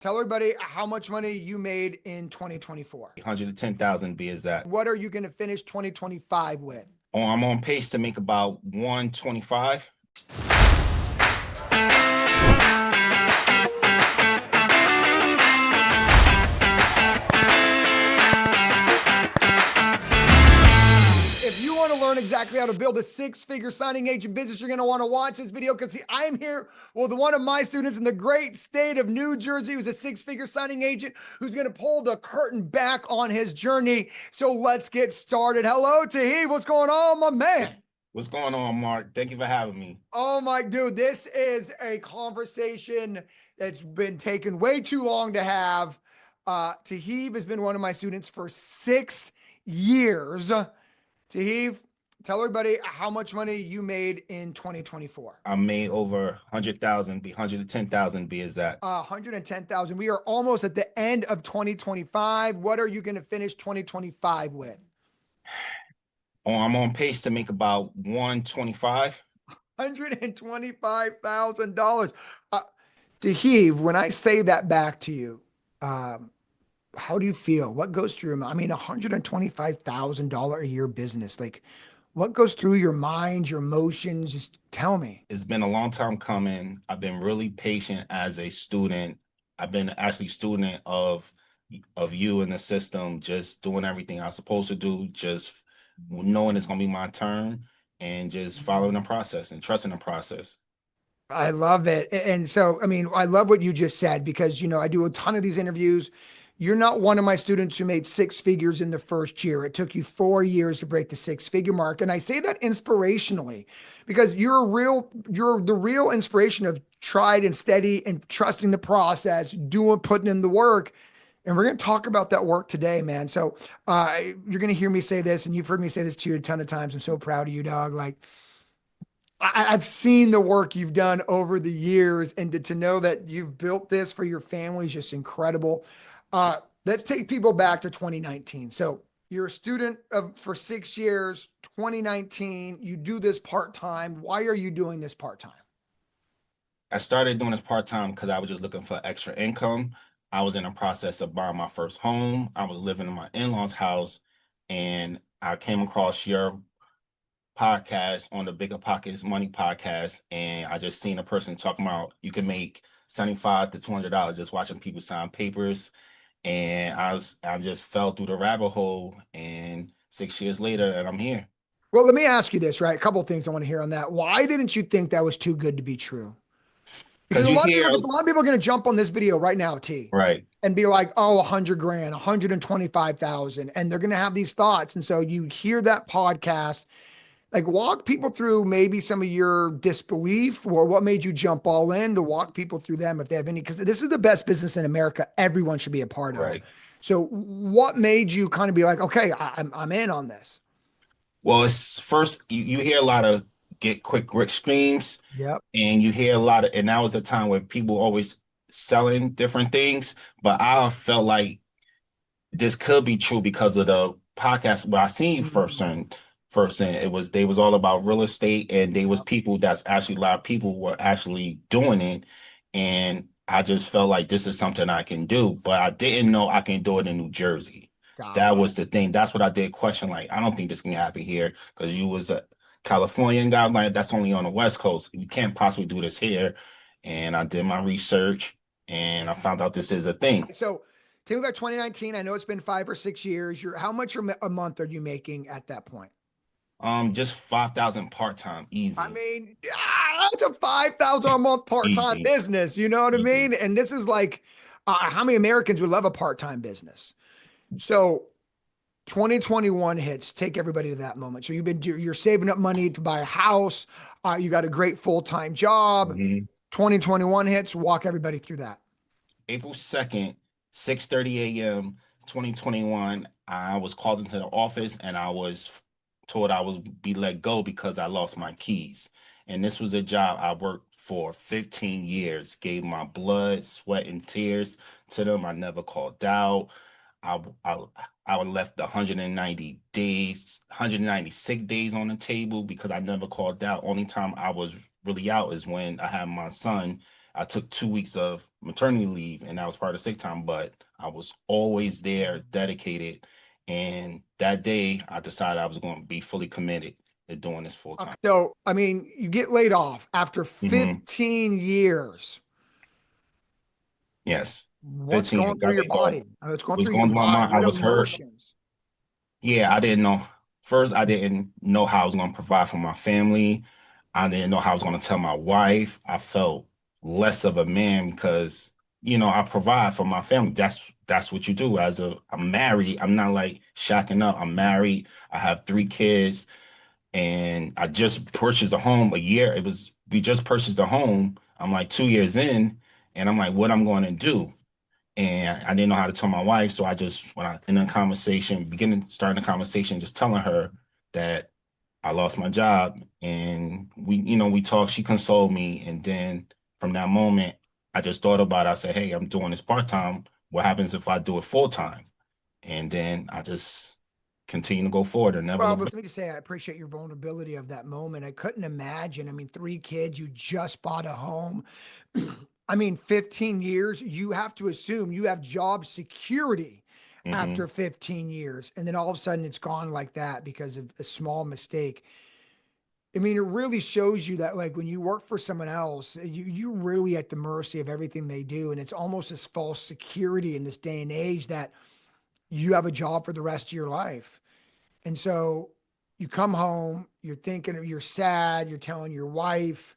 Tell everybody how much money you made in 2024. 110,000 be exact. What are you going to finish 2025 with? Oh, I'm on pace to make about 125. If you want to learn exactly how to build a six-figure signing agent business, you're going to want to watch this video because I am here with one of my students in the great state of New Jersey who's a six-figure signing agent who's going to pull the curtain back on his journey. So let's get started. Hello, Tahiv. What's going on, my man? What's going on, Mark? Thank you for having me. Oh my dude, this is a conversation that's been taken way too long to have. Tahiv has been one of my students for 6 years. Tahiv, tell everybody how much money you made in 2024. I made over 100,000, be 110,000 be exact. 110,000. We are almost at the end of 2025. What are you going to finish 2025 with? Oh, I'm on pace to make about 125. $125,000. Tahiv, when I say that back to you, how do you feel? What goes through your mind? I mean, $125,000 a year business. Like, what goes through your mind, your emotions? Just tell me. It's been a long time coming. I've been really patient as a student. I've been actually student of you in the system, just doing everything I'm supposed to do, just knowing it's gonna be my turn and just following the process and trusting the process. I love it. And so, I mean, I love what you just said because, I do a ton of these interviews. You're not one of my students who made six figures in the first year. It took you 4 years to break the six-figure mark. And I say that inspirationally because you're the real inspiration of tried and steady and trusting the process, putting in the work. And we're going to talk about that work today, man. So you're going to hear me say this, and you've heard me say this to you a ton of times. I'm so proud of you, dog. Like, I've seen the work you've done over the years, and to know that you've built this for your family is just incredible. Let's take people back to 2019. So you're a student for 6 years, 2019, you do this part-time. Why are you doing this part-time? I started doing this part-time because I was just looking for extra income. I was in the process of buying my first home. I was living in my in-laws' house, and I came across your podcast on the Bigger Pockets Money podcast, and I just seen a person talking about you can make $75 to $200 just watching people sign papers. And I just fell through the rabbit hole, and 6 years later, and I'm here. Well, let me ask you this, right? A couple of things I want to hear on that. Why didn't you think that was too good to be true? Because Because a you lot of hear, people, a lot of people are going to jump on this video right now, T, right. and be like, "Oh, 100 grand, 125,000," and they're going to have these thoughts. And so you hear that podcast, like walk people through maybe some of your disbelief or what made you jump all in, to walk people through them if they have any, because this is the best business in America. Everyone should be a part of. Right. So what made you kind of be like, okay, I'm in on this? Well, it's first you hear a lot of get quick rich schemes, Yep. and you hear a lot of, and that was a time where people always selling different things. But I felt like this could be true because of the podcast where I seen first and they was all about real estate, and they was people that's actually a lot of people were actually doing it, and I just felt like this is something I can do, but I didn't know I can do it in New Jersey. That Gotcha. was the thing. That's what I did question. Like, I don't think this can happen here because you was a Californian guy. Like, that's only on the West Coast. You can't possibly do this here. And I did my research, and I found out this is a thing. So tell me about 2019. I know it's been 5 or 6 years. How much a month are you making at that point? Just 5,000 part-time, I easy, mean, that's a 5,000 a month part-time easy, business. You know what I easy. mean? And this is like, how many Americans would love a part-time business? So 2021 hits, take everybody to that moment. So you're saving up money to buy a house. You got a great full-time job. Mhm. 2021 hits, walk everybody through that. April 2nd, 6:30 a.m., 2021, I was called into the office, and I was told I would be let go because I lost my keys. And this was a job I worked for 15 years, gave my blood, sweat, and tears to them. I never called out. I, I, I left the 190 days, 190 sick days on the table because I never called out. Only time I was really out is when I had my son, I took 2 weeks of maternity leave, and that was part of sick time, but I was always there, dedicated. And that day, I decided I was going to be fully committed to doing this full time. So, I mean, you get laid off after Hmm. 15 years. Yes. What's 15 years. going through Got your laid off. body? What's going Was through your going through my mind? mind. I What was hurt. emotions? Yeah, I didn't know. First, I didn't know how I was going to provide for my family. I didn't know how I was going to tell my wife. I felt less of a man because, I provide for my family. That's what you do. I'm married. I'm not like shacking up. I'm married. I have 3 kids, and I just purchased a home a year. We just purchased a home. I'm like 2 years in, and I'm like, what I'm going to do? And I didn't know how to tell my wife, so I just when I in a conversation, starting a conversation, just telling her that I lost my job, and we talked. She consoled me, and then from that moment, I just thought about it. I said, "Hey, I'm doing this part time. What happens if I do it full time?" And then I just continue to go forward and never Well, look but back. let me just say, I appreciate your vulnerability of that moment. I couldn't imagine. I mean, 3 kids, you just bought a home. I mean, 15 years, you have to assume you have job security after Hmm. 15 years. And then all of a sudden it's gone like that because of a small mistake. I mean, it really shows you that like when you work for someone else, you're really at the mercy of everything they do. And it's almost this false security in this day and age that you have a job for the rest of your life. And so you come home, you're thinking, you're sad, you're telling your wife,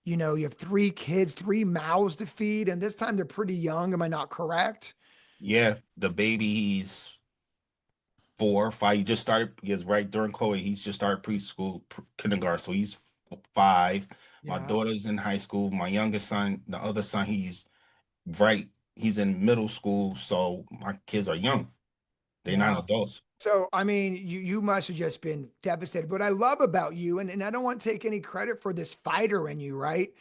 you have 3 kids, 3 mouths to feed, and this time they're pretty young. Am I not correct? Yeah, the baby, he's 4, 5. He just started because right during COVID, he's just started preschool, kindergarten. So he's 5. My Yeah. daughter's in high school. My youngest son, the other son, right. He's in middle school. So my kids are young. They're not Yeah. adults. So, I mean, you must have just been devastated. What I love about you, and I don't want to take any credit for this fighter in you, right?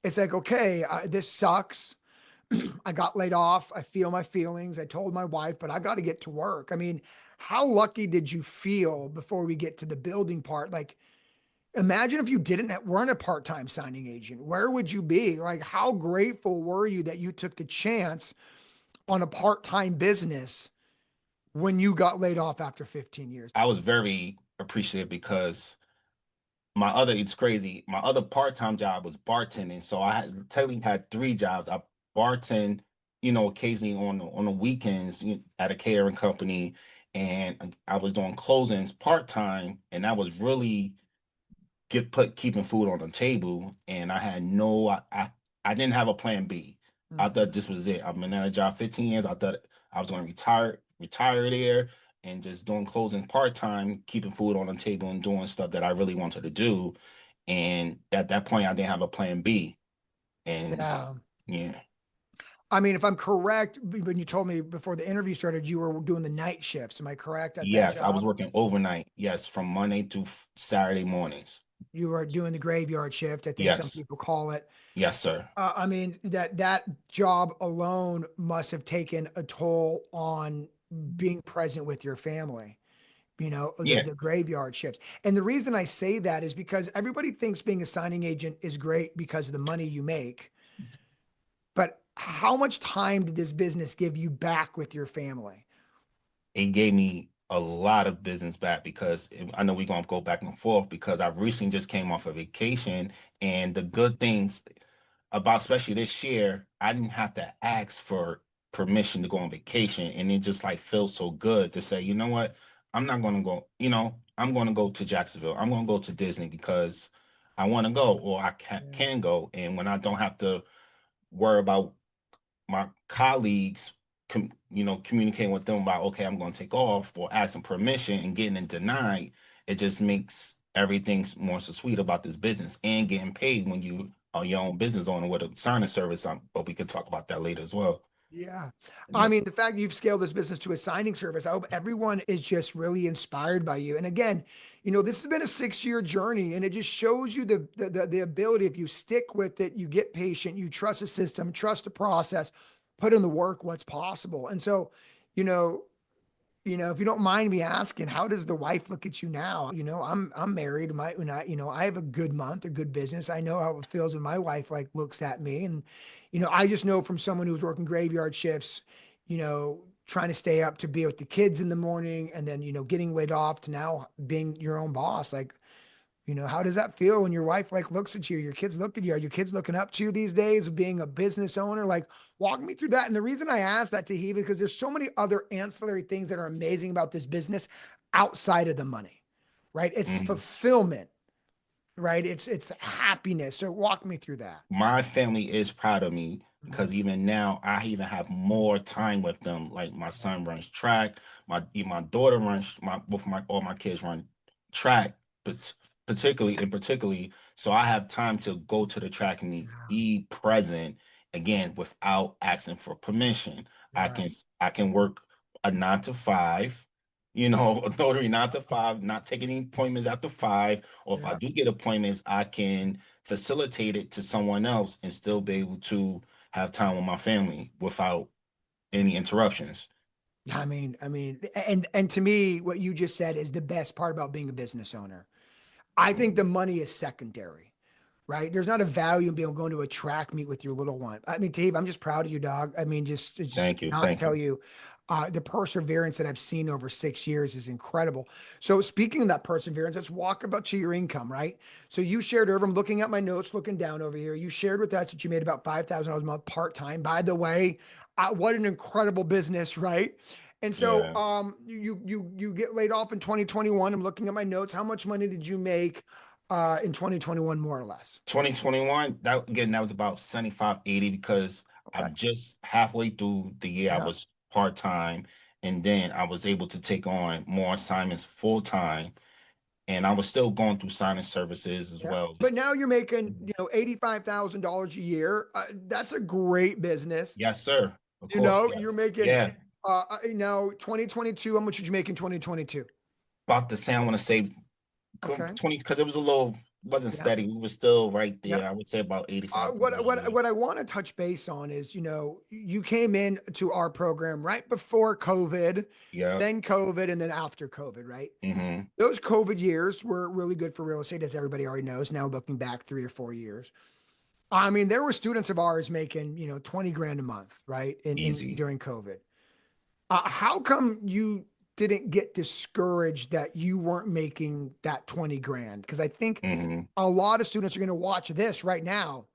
It's like, okay, this sucks. I got laid off. I feel my feelings. I told my wife, but I got to get to work. I mean, how lucky did you feel before we get to the building part? Like, imagine if you didn't weren't a part-time signing agent. Where would you be? Like, how grateful were you that you took the chance on a part-time business when you got laid off after 15 years? I was very appreciative because it's crazy. My other part-time job was bartending. So I technically had 3 jobs. I bartend, occasionally on the weekends at a catering company. And I was doing closings part-time. And that was really keeping food on the table, and I had no I didn't have a plan B. I Mhm. thought this was it. I've been at a job 15 years. I thought I was going to retire there and just doing closing part-time, keeping food on the table and doing stuff that I really wanted to do. And at that point I didn't have a plan B. And Yeah. yeah. I mean, if I'm correct, when you told me before the interview started, you were doing the night shifts. Am I correct at that Yes, I was job? working overnight. Yes, from Monday to Saturday mornings. You were doing the graveyard shift, I think some Yes. people call it. Yes, sir. I mean, that job alone must have taken a toll on being present with your family, Yeah. the graveyard shifts. And the reason I say that is because everybody thinks being a signing agent is great because of the money you make. But how much time did this business give you back with your family? It gave me a lot of business back because I know we're gonna go back and forth because I recently just came off a vacation, and the good things about especially this year, I didn't have to ask for permission to go on vacation, and it just like feels so good to say, you know what, I'm not gonna go, I'm gonna go to Jacksonville, I'm gonna go to Disney because I want to go or I Yeah. can go, and when I don't have to worry about my colleagues communicating with them about, okay, I'm going to take off or asking permission and getting it denied. It just makes everything more so sweet about this business and getting paid when you are your own business owner with a signing service. But we could talk about that later as well. Yeah. I Yep. mean, the fact you've scaled this business to a signing service, I hope everyone is just really inspired by you. And again, this has been a 6-year journey and it just shows you the ability. If you stick with it, you get patient, you trust the system, trust the process, put in the work, what's possible. And so, you know, if you don't mind me asking, how does the wife look at you now? I'm married. When I have a good month, a good business. I know how it feels when my wife like looks at me, and I just know from someone who's working graveyard shifts, trying to stay up to be with the kids in the morning, and then getting laid off to now being your own boss. Like, how does that feel when your wife like looks at you, your kids look at you? Are your kids looking up to you these days of being a business owner? Like, walk me through that. And the reason I asked that, Tahiv, because there's so many other ancillary things that are amazing about this business outside of the money, right? It's Mhm. fulfillment, right? It's happiness. So walk me through that. My family is proud of me Mhm. because even now I even have more time with them. Like my Yeah. son runs track, my daughter runs my both my all my kids run track, but particularly, so I have time to go to the track meets, Yeah. be present again without asking for permission. I Right. can I can work a 9 to 5. A notary 9 to 5, not taking any appointments after 5, or if I Yeah. do get appointments, I can facilitate it to someone else and still be able to have time with my family without any interruptions. I mean, and to me, what you just said is the best part about being a business owner. I think the money is secondary, right? There's not a value in being able to go to a track meet with your little one. I mean, Dave, I'm just proud of you, dog. I mean, just Thank you. not Thank tell you. you, the perseverance that I've seen over 6 years is incredible. So speaking of that perseverance, let's walk about to your income, right? So you shared over, I'm looking at my notes, looking down over here. You shared with us that you made about $5,000 a month part-time. By the way, what an incredible business, right? And so Yeah. you get laid off in 2021. I'm looking at my notes. How much money did you make in 2021, more or less? 2021, that was about 75, 80 because Okay. I'm just halfway through the year. I Yeah. was part-time, and then I was able to take on more assignments full-time, and I was still going through signing services as Yeah. well. But now you're making, $85,000 a year. That's a great business. Yes, sir. Of course, yes. You're making, Yeah. now 2022. How much did you make in 2022? About the same, I want to say Okay. 20 because it was a little wasn't Yeah. steady. We were still right Yeah. there. I would say about Uh, 85 what a what year. what I want to touch base on is, you came in to our program right before COVID, Yep. then COVID, and then after COVID, right? Hmm. Those COVID years were really good for real estate, as everybody already knows. Now looking back 3 or 4 years, I mean, there were students of ours making, 20 grand a month, right? In Easy. during COVID. How come you didn't get discouraged that you weren't making that 20 grand? Because I think Hmm. a lot of students are going to watch this right now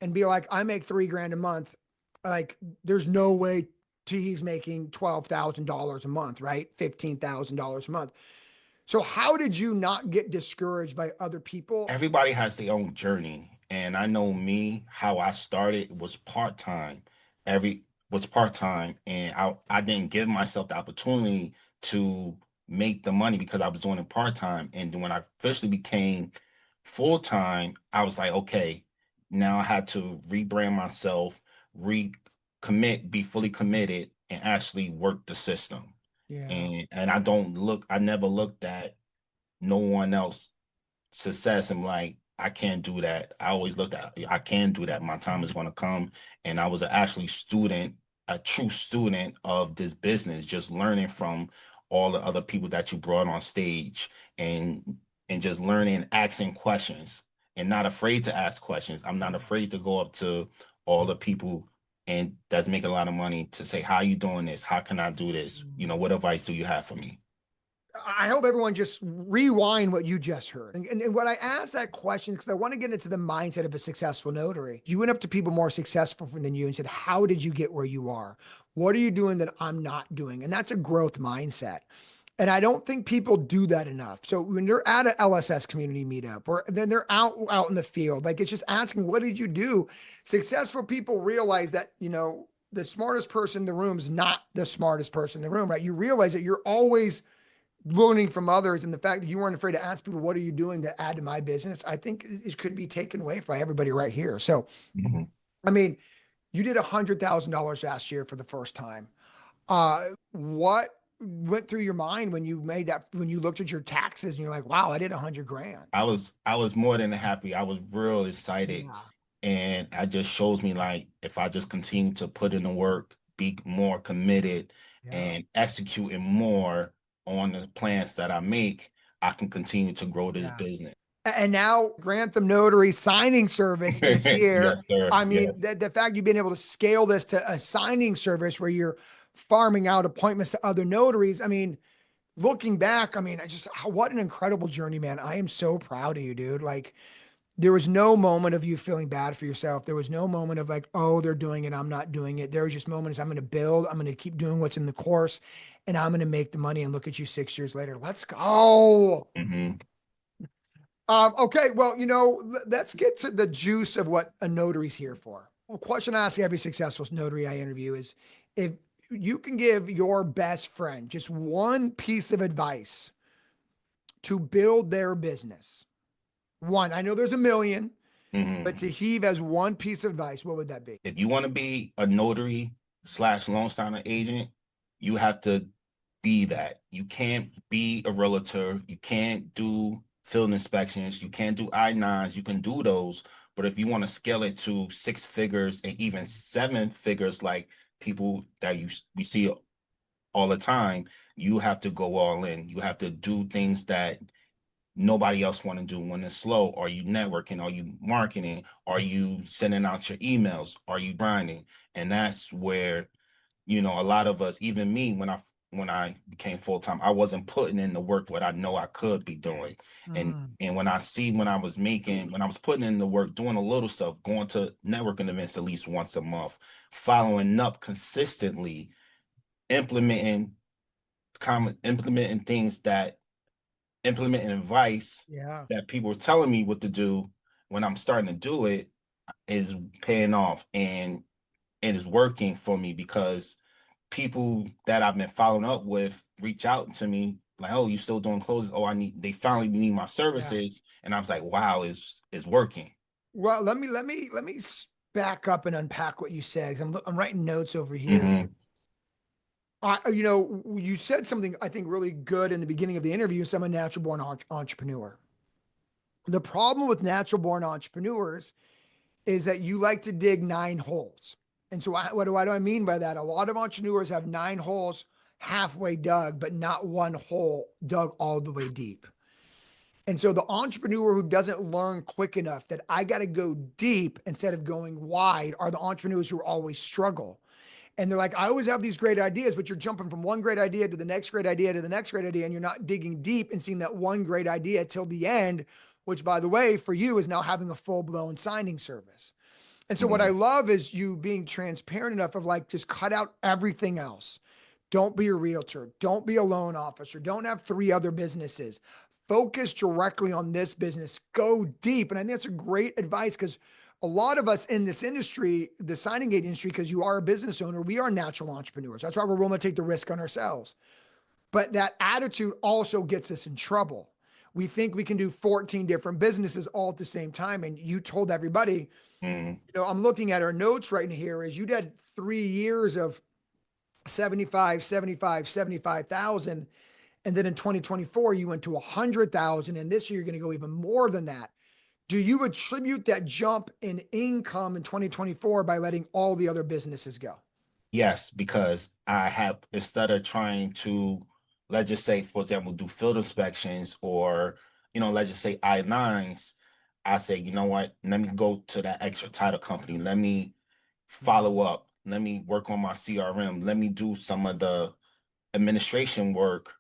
and be like, I make 3 grand a month. Like, there's no way he's making $12,000 a month, right? $15,000 a month. So how did you not get discouraged by other people? Everybody has their own journey. And I know me, how I started was part-time. Every was part-time. And I didn't give myself the opportunity to make the money because I was doing it part-time. And then when I officially became full-time, I was like, okay, now I had to rebrand myself, recommit, be fully committed, and actually work the system. Yeah. And I never looked at no one else success. I'm like, I can't do that. I always looked at, I can do that. My time is going to come. And I was actually student, a true student of this business, just learning from all the other people that you brought on stage and just learning, asking questions and not afraid to ask questions. I'm not afraid to go up to all the people and that's making a lot of money to say, how you doing this? How can I do this? What advice do you have for me? I hope everyone just rewind what you just heard. And what I asked that question, because I want to get into the mindset of a successful notary. You went up to people more successful than you and said, how did you get where you are? What are you doing that I'm not doing? And that's a growth mindset. And I don't think people do that enough. So when they're at an LSS community meetup or then they're out in the field, like, it's just asking, what did you do? Successful people realize that, the smartest person in the room is not the smartest person in the room, right? You realize that you're always learning from others, and the fact that you weren't afraid to ask people, what are you doing to add to my business? I think it could be taken away by everybody right here. So, Mhm. I mean, you did $100,000 last year for the first time. What went through your mind when you made that, when you looked at your taxes and you're like, wow, I did 100 grand? I was more than happy. I was real excited. Yeah. And it just shows me like if I just continue to put in the work be more committed Yeah. and executing more on the plans that I make, I can continue to grow this Yeah. business. And now Grantham Notary signing service is here. Yes, sir. I mean, Yes. the fact you've been able to scale this to a signing service where you're farming out appointments to other notaries. I mean, looking back, I mean, what an incredible journey, man. I am so proud of you, dude. Like, there was no moment of you feeling bad for yourself. There was no moment of like, oh, they're doing it, I'm not doing it. There was just moments I'm going to build, I'm going to keep doing what's in the course, and I'm going to make the money. And look at you 6 years later. Let's go. Hmm. Okay, well, let's get to the juice of what a notary's here for. A question I ask every successful notary I interview is if you can give your best friend just one piece of advice to build their business. One, I know there's a million, but Hmm. Tahiv has one piece of advice. What would that be? If you want to be a notary slash loan signing agent, you have to be that. You can't be a realtor. You can't do field inspections. You can't do I-9s. You can do those. But if you want to scale it to six figures and even seven figures, like people that we see all the time, you have to go all in. You have to do things that nobody else want to do when it's slow. Are you networking? Are you marketing? Are you sending out your emails? Are you grinding? And that's where, a lot of us, even me, when I became full time, I wasn't putting in the work what I know I could be doing. And Mm, and when I see when I was putting in the work, doing a little stuff, going to networking events at least once a month, following up consistently, implementing implementing things that implementing advice yeah. that people were telling me what to do when I'm starting to do it is paying off and it is working for me because people that I've been following up with reach out to me like, oh, you still doing closes? Oh, they finally need my Yeah. services. And I was like, wow, it's working. Well, let me back up and unpack what you said because I'm writing notes over here. Hmm. You said something I think really good in the beginning of the interview. So I'm a natural born entrepreneur. The problem with natural born entrepreneurs is that you like to dig nine holes. And so, what do I mean by that? A lot of entrepreneurs have nine holes halfway dug, but not one hole dug all the way deep. And so, the entrepreneur who doesn't learn quick enough that I got to go deep instead of going wide are the entrepreneurs who always struggle. And they're like, I always have these great ideas, but you're jumping from one great idea to the next great idea to the next great idea, and you're not digging deep and seeing that one great idea till the end, which, by the way, for you is now having a full blown signing service. And so what I Hmm. love is you being transparent enough of like just cut out everything else. Don't be a realtor. Don't be a loan officer. Don't have three other businesses. Focus directly on this business. Go deep. And I think that's a great advice because a lot of us in this industry, the signing aid industry, because you are a business owner, we are natural entrepreneurs. That's why we're willing to take the risk on ourselves. But that attitude also gets us in trouble. We think we can do 14 different businesses all at the same time. And you told everybody, Hmm. I'm looking at our notes right here is you did 3 years of 75, 75, 75,000. And then in 2024, you went to 100,000. And this year, you're going to go even more than that. Do you attribute that jump in income in 2024 by letting all the other businesses go? Yes, because I have, instead of trying to, let's just say, for example, do field inspections or, let's just say I-9s, I say, you know what, let me go to that extra title company. Let me follow Mm, up. Let me work on my CRM. Let me do some of the administration work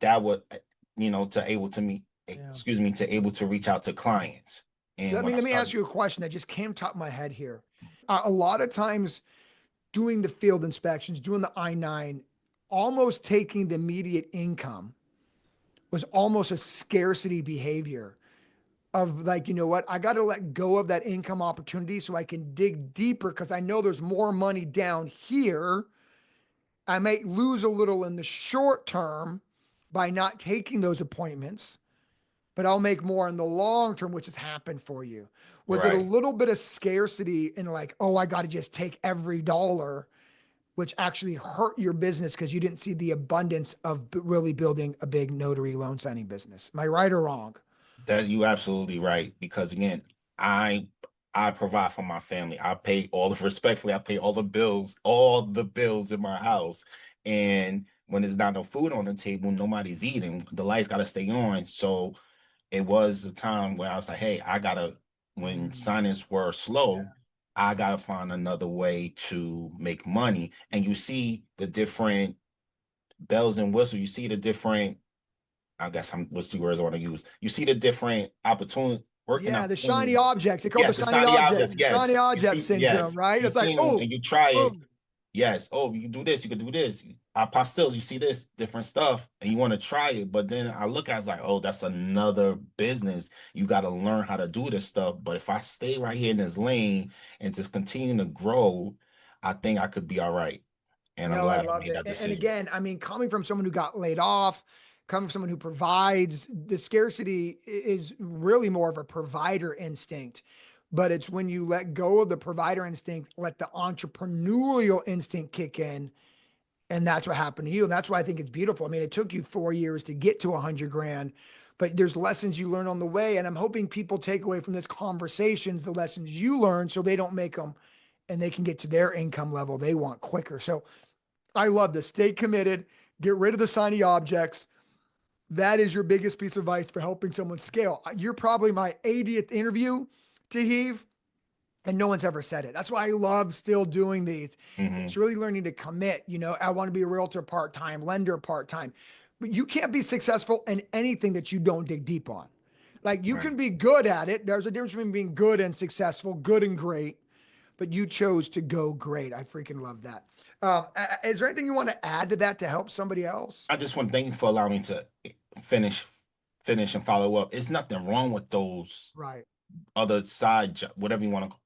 that would, to able to meet, yeah. excuse me, to able to reach out to clients. And Let when me I let me ask started, you a question that just came top of my head here. A lot of times doing the field inspections, doing the I-9, almost taking the immediate income was almost a scarcity behavior of like, you know what? I got to let go of that income opportunity so I can dig deeper because I know there's more money down here. I may lose a little in the short term by not taking those appointments, but I'll make more in the long term, which has happened for you. Was it a right. little bit of scarcity in like, oh, I got to just take every dollar, which actually hurt your business because you didn't see the abundance of really building a big notary loan signing business? Am I right or wrong? That you absolutely right. Because again, I I provide for my family. I pay all the respectfully, I pay all the bills in my house. And when there's not no food on the table, nobody's eating. The lights gotta stay on. So it was a time where I was like, hey, I gotta, when Mm, signings were yeah. slow, I gotta find another way to make money. And you see the different bells and whistles, you see the different, I guess what's the words I want to use? You see the different opportunity, working Yeah, the shiny opportunities. objects. They call it Yes, the shiny the yes. shiny You object see, syndrome, yes, right? you It's like, see them oh, and you try it. boom. Yes. Oh, you can do this, you can do this. Apostille, you see this different stuff and you want to try it. But then I look at it, it's like, oh, that's another business. You got to learn how to do this stuff. But if I stay right here in this lane and just continue to grow, I think I could be all right. And I'm No, I glad I love made it. that And decision. again, I mean, coming from someone who got laid off, coming from someone who provides, the scarcity is really more of a provider instinct. But it's when you let go of the provider instinct, let the entrepreneurial instinct kick in. And that's what happened to you. And that's why I think it's beautiful. I mean, it took you 4 years to get to 100 grand, but there's lessons you learn on the way. And I'm hoping people take away from this conversations, the lessons you learn so they don't make them and they can get to their income level they want quicker. So I love this. Stay committed. Get rid of the shiny objects. That is your biggest piece of advice for helping someone scale. You're probably my 80th interview, Tahiv, and no one's ever said it. That's why I love still doing these. It's Hmm. really learning to commit. You know, I want to be a realtor part time, lender part time, but you can't be successful in anything that you don't dig deep on. Like you Right. can be good at it. There's a difference between being good and successful, good and great, but you chose to go great. I freaking love that. Is there anything you want to add to that to help somebody else? I just want to thank you for allowing me to finish, finish and follow up. It's nothing wrong with those Right, other side, whatever you want to,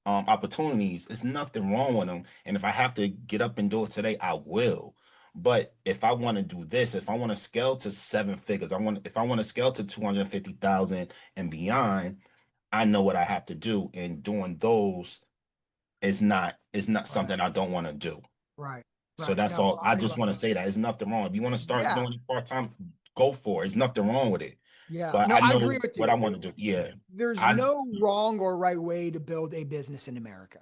opportunities. It's nothing wrong with them. And if I have to get up and do it today, I will. But if I want to do this, if I want to scale to seven figures, if I want to scale to 250,000 and beyond, I know what I have to do. And doing those is not right, something I don't want to do. right, So right. that's No, all. I I just love want to it. say that there's nothing wrong. If you want to start Yeah, doing it part-time, go for it. There's nothing wrong with it. yeah. But No, I I agree know with what I you. want to do. Yeah. There's I no wrong or right way to build a business in America.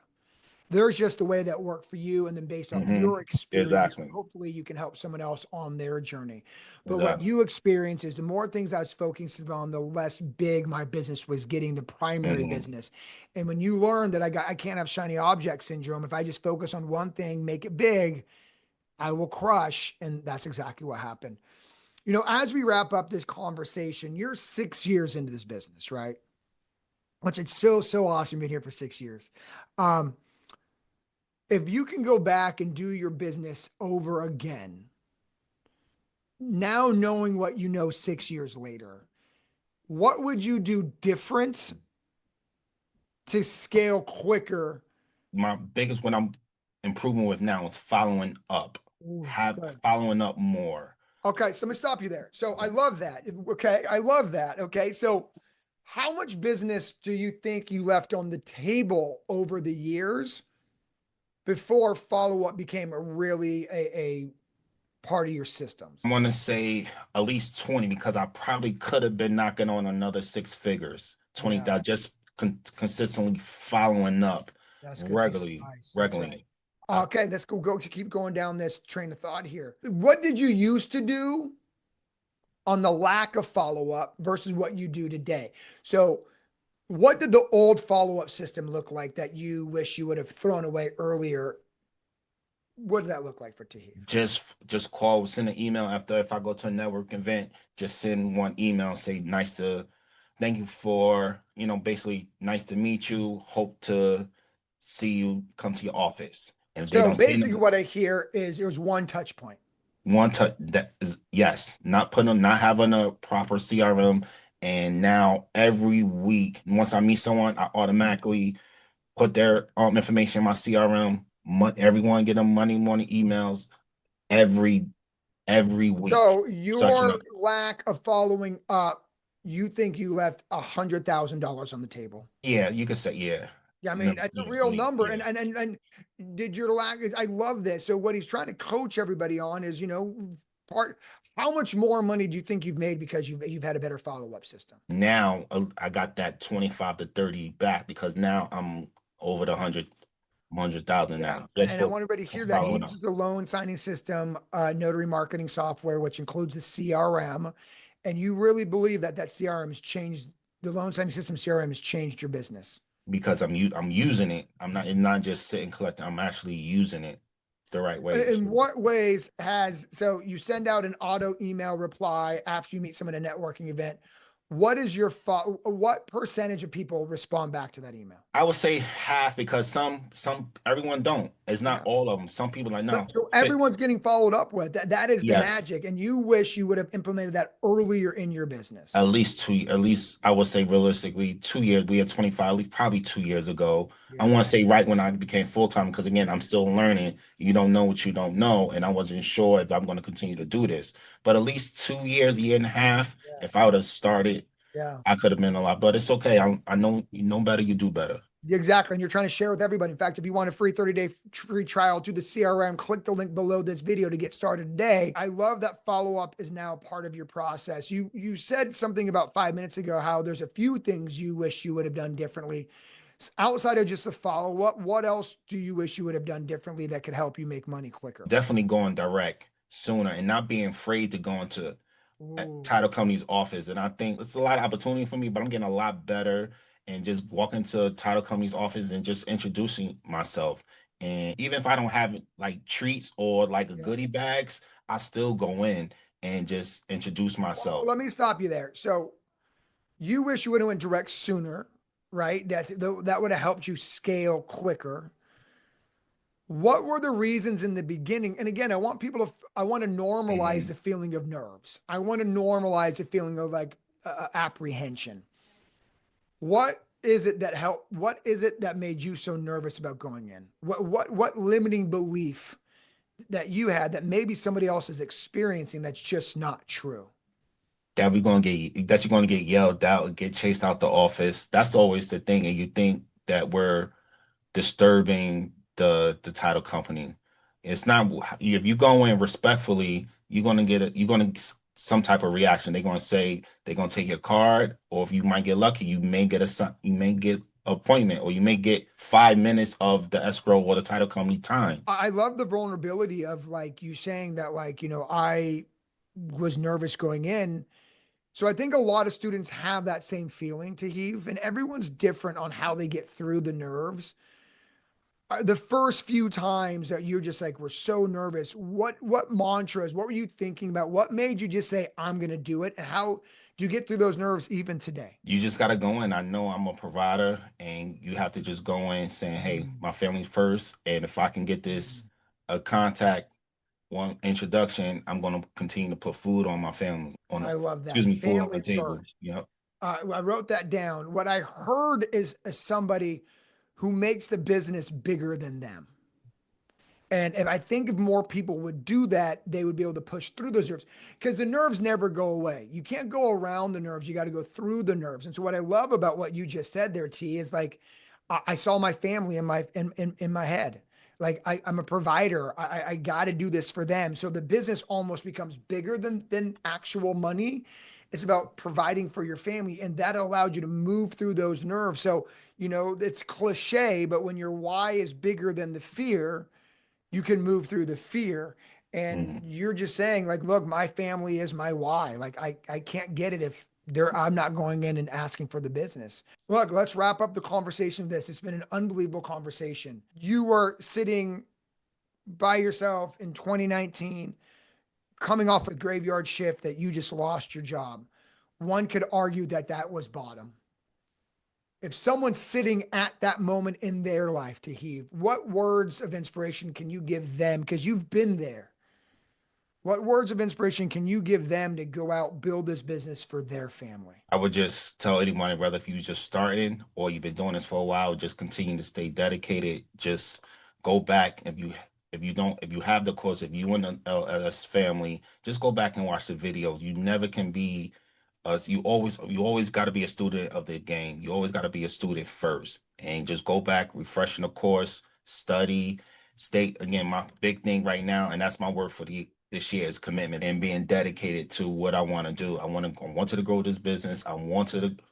There's just the way that worked for you, and then based off hmm your experience, Exactly. hopefully you can help someone else on their journey. But what Exactly. you experience is the more things I was focusing on, the less big my business was getting, the primary Hmm. business. And when you learn that I can't have shiny object syndrome, if I just focus on one thing, make it big, I will crush. And that's exactly what happened. You know, as we wrap up this conversation, you're 6 years into this business, right? Which it's so awesome being here for 6 years. Um, if you can go back and do your business over again, now knowing what you know 6 years later, what would you do different to scale quicker? My biggest what I'm improving with now is following up. Ooh, Have good. following up more. Okay, so let me stop you there. So I love that. Okay, I love that. Okay, so how much business do you think you left on the table over the years before follow up became a really a part of your systems? I want to say at least 20 because I probably could have been knocking on another six figures. 20 Yeah, that just consistently following up that's a good piece of regularly, advice. That's right. regularly. I, Okay, let's go to keep going down this train of thought here. What did you used to do on the lack of follow up versus what you do today? So, what did the old follow up system look like that you wish you would have thrown away earlier? What did that look like for Tahiv? just call, send an email after if I go to a network event, just send one email, say thank you for, basically nice to meet you. Hope to see you come to your office. And if they So don't say basically, no, what I hear is there's one touch point. one touch that is yes, not having a proper CRM. And now every week, once I meet someone, I automatically put their information in my CRM. Everyone get them Monday morning emails every every week. So Such your enough. lack of following up, you think you left $100,000 on the table? Yeah, you could say yeah. Yeah, I No, mean, that's a yeah, real number. yeah. And did your lack, I love this. So what he's trying to coach everybody on is, part, how much more money do you think you've made because you've had a better follow-up system? Now I got that 25 to 30 back because now I'm over the 100,000 Yeah. now And, just and I for want everybody to hear that he following up. uses a loan signing system, notary marketing software, which includes the CRM. And you really believe that that CRM has changed, the loan signing system CRM has changed your business. Because I'm using it. I'm not it's not just sitting collecting. I'm actually using it the right way. In what ways has, so you send out an auto email reply after you meet someone at a networking event. What is your, what percentage of people respond back to that email? I would say half because some everyone don't. It's not Yeah. all of them. Some people like no So fit. everyone's getting followed up with that. That is the Yes. magic. And you wish you would have implemented that earlier in your business. At least I would say realistically 2 years. We had 25, probably 2 years ago. I want Yeah. to say right when I became full time because again, I'm still learning. You don't know what you don't know, and I wasn't sure if I'm going to continue to do this. But at least 2 years, a year and a half, Yeah. if I would have started, Yeah. I could have been a lot. But it's okay. I know you know better, you do better. Exactly. And you're trying to share with everybody. In fact, if you want a free 30-day free trial to the CRM, click the link below this video to get started today. I love that follow-up is now part of your process. You said something about 5 minutes ago, how there's a few things you wish you would have done differently. Outside of just the follow-up, what else do you wish you would have done differently that could help you make money quicker? Definitely going direct sooner and not being afraid to go into Ooh, title company's office. And I think it's a lot of opportunity for me, but I'm getting a lot better and just walking to title company's office and just introducing myself. And even if I don't have like treats or like a yeah. goodie bags, I still go in and just introduce Well, myself. let me stop you there. So you wish you would have went direct sooner, right? That would have helped you scale quicker. What were the reasons in the beginning? And again, I want to normalize Mhm. the feeling of nerves. I want to normalize the feeling of like apprehension. What is it that helped? What is it that made you so nervous about going in? What limiting belief that you had that maybe somebody else is experiencing that's just not true? That you're gonna get yelled out and get chased out the office. That's always the thing. And you think that we're disturbing the title company. It's not if you go in respectfully, you're gonna get some type of reaction. They're gonna say they're gonna take your card, or if you might get lucky, you may get appointment, or you may get 5 minutes of the escrow or the title company time. I love the vulnerability of like you saying that, like, I was nervous going in. So I think a lot of students have that same feeling, to heave, and everyone's different on how they get through the nerves. The first few times that you're just like, we're so nervous, what mantras, what were you thinking about? What made you just say, I'm gonna do it? And how do you get through those nerves even today? You just gotta go in. I know I'm a provider, and you have to just go in saying, "Hey, Mm, my family's first, and if I can get mm. this a contact one introduction, I'm going to continue to put food on my family I love excuse that. me, food on the Family table." first. Yep. I wrote that down. What I heard is somebody who makes the business bigger than them. And if I think if more people would do that, they would be able to push through those nerves because the nerves never go away. You can't go around the nerves. You got to go through the nerves. And so what I love about what you just said there, T, is like I saw my family in my head. Like I'm a provider. I got to do this for them. So the business almost becomes bigger than actual money. It's about providing for your family, and that allowed you to move through those nerves. So it's cliche, but when your why is bigger than the fear, you can move through the fear. And Mhm. you're just saying, like, look, my family is my why. Like I can't get it if I'm not going in and asking for the business. Look, let's wrap up the conversation of this. It's been an unbelievable conversation. You were sitting by yourself in 2019, coming off a graveyard shift that you just lost your job. One could argue that that was bottom. If someone's sitting at that moment in their life, to heave, what words of inspiration can you give them? Because you've been there. What words of inspiration can you give them to go out, build this business for their family? I would just tell anyone, whether if you're just starting or you've been doing this for a while, just continue to stay dedicated. Just go back if you have the course, if you and the LLS family, just go back and watch the videos. You never can be you always got to be a student of the game. You always got to be a student first, and just go back, refreshing the course, study, stay again. My big thing right now, and that's my word for the this year is commitment and being dedicated to what I want to do. I wanted to grow this business. I wanted to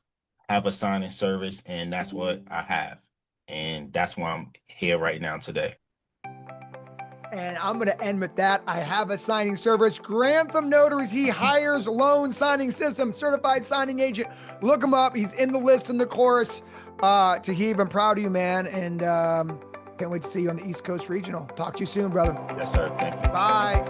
have a signing service, and that's what I have. And that's why I'm here right now today. And I'm going to end with that. I have a signing service, Grantham Notaries. He hires loan signing system, certified signing agent. Look him up. He's in the list in the chorus. Tahiv, I'm proud of you, man. And can't wait to see you on the East Coast Regional. Talk to you soon, brother. Yes, sir. Thank you. Bye.